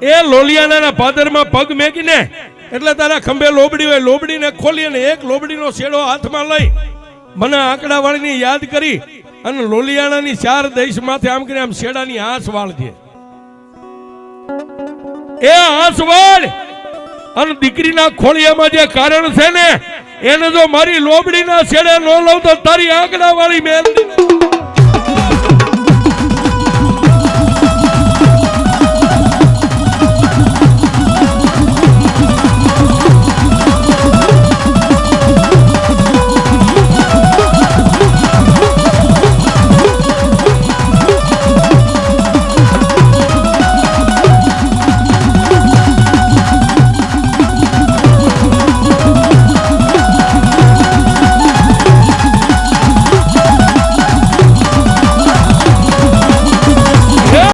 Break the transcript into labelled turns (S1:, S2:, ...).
S1: એ લોલિયાના પાદરમાં પગ મેકીને એટલે તારા ખંભે લોબડી હોય, લોબડીને ખોલી અને એક લોબડીનો શેડો હાથમાં લઈ મને આંકડાવાળીની યાદ કરી અને લોલિયાણાની 4 દેશ માથે આમ કરીને આમ શેડાની આંસ વાળજે. એ આંસ વાળ અને દીકરીના ખોળિયામાં જે કારણ છે ને એને જો મારી લોબડીના શેડે ન લઉં તો તારી આંકડાવાળી મેલડી